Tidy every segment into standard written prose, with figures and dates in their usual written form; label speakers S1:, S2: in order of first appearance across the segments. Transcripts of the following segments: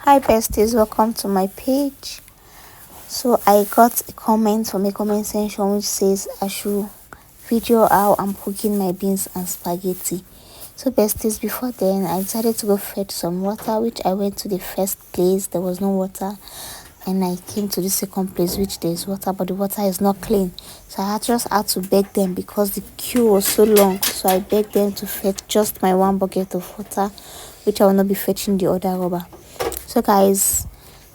S1: Hi besties, welcome to my page. So I got a comment from a comment section which says I should video how I'm cooking my beans and spaghetti. So besties, before then I decided to go fetch some water, which I went to the first place, there was no water, and I came to the second place which there is water, but the water is not clean. So I just had to beg them because the queue was so long. So I begged them to fetch just my one bucket of water, which I will not be fetching the other rubber. So guys,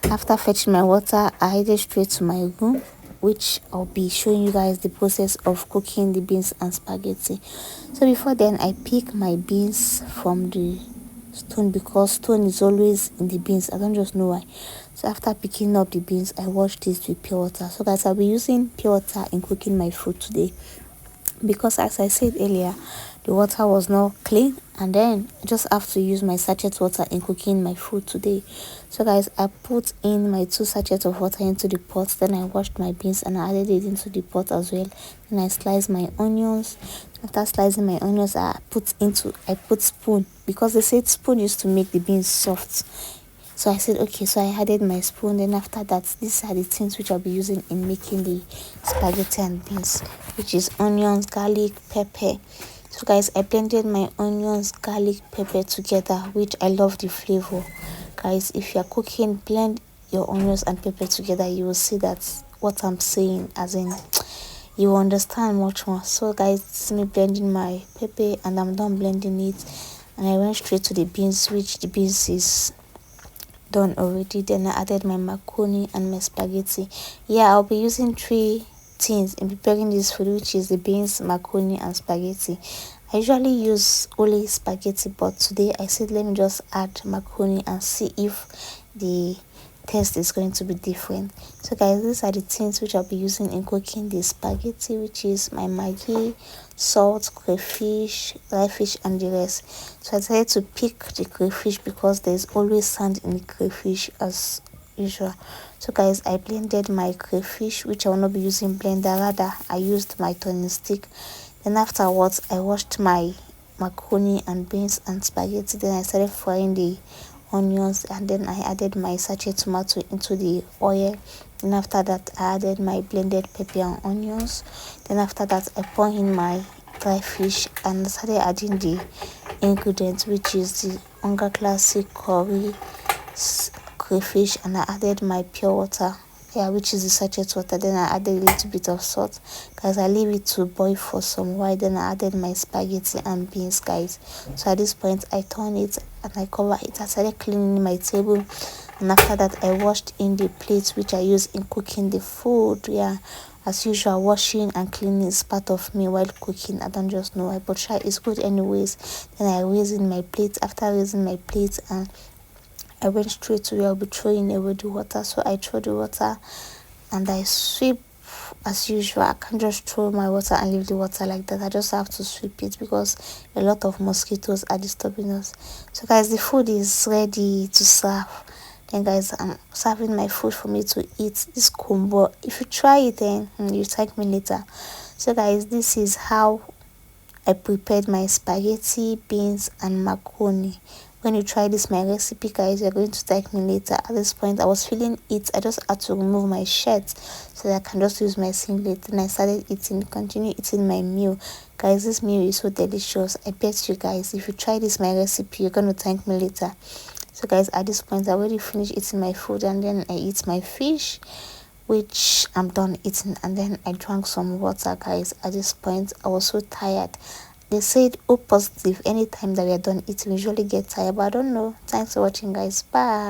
S1: after fetching my water, I headed straight to my room, which I'll be showing you guys the process of cooking the beans and spaghetti. So before then, I pick my beans from the stone because stone is always in the beans. I don't just know why. So after picking up the beans, I wash this with pure water. So guys, I'll be using pure water in cooking my food today, because as I said earlier, the water was not clean, and then I just have to use my sachet water in cooking my food today. So guys, I put in my 2 sachets of water into the pot, then I washed my beans and I added it into the pot as well. Then I sliced my onions. After slicing my onions, I put spoon, because they said spoon used to make the beans soft. So I said okay, so I added my spoon. Then after that, these are the things which I'll be using in making the spaghetti and beans, which is onions, garlic, pepper. So guys, I blended my onions, garlic, pepper together, which I love the flavor. Guys, if you're cooking, blend your onions and pepper together, you will see that what I'm saying, as in you will understand much more. So guys, this is me blending my pepper and I'm done blending it, and I went straight to the beans, which the beans is done already. Then I added my macaroni and my spaghetti. I'll be using 3 things in preparing this food, which is the beans, macaroni and spaghetti. I usually use only spaghetti, but today I said let me just add macaroni and see if the taste is going to be different. So guys, these are the things which I'll be using in cooking the spaghetti, which is my maggi, salt, crayfish, dry fish and the rest. So I decided to pick the crayfish because there's always sand in the crayfish as usual. So guys, I blended my crayfish, which I will not be using blender, rather I used my turning stick. Then afterwards, I washed my macaroni and beans and spaghetti. Then I started frying the onions, and then I added my sachet tomato into the oil. Then after that, I added my blended pepper and onions. Then after that, I pour in my dry fish and started adding the ingredients, which is the Onga Classic curry crayfish, and I added my pure water, which is the sachet water. Then I added a little bit of salt. Guys, I leave it to boil for some while. Then I added my spaghetti and beans, guys. So at this point, I turn it and I cover it. I started cleaning my table, and after that I washed in the plates which I use in cooking the food. As usual, washing and cleaning is part of me while cooking. I don't just know why, but try it's good anyways. Then I raised in my plate. After raising my plate, and I went straight to where I'll be throwing away the water. So I throw the water and I sweep as usual. I can't just throw my water and leave the water like that. I just have to sweep it because a lot of mosquitoes are disturbing us. So guys, the food is ready to serve. Then guys, I'm serving my food for me to eat. This combo, if you try it, then you thank me later. So guys, this is how I prepared my spaghetti, beans and macaroni. When you try this my recipe, guys, you're going to thank me later. At this point, I was feeling it. I just had to remove my shirt so that I can just use my singlet. And I started eating, continue eating my meal. Guys, this meal is so delicious. I bet you guys, if you try this my recipe, you're going to thank me later. So guys, at this point, I already finished eating my food, and then I eat my fish, which I'm done eating, and then I drank some water. Guys, at this point I was so tired. They said O positive, anytime that we are done eating we usually get tired, but I don't know. Thanks for watching, guys. Bye.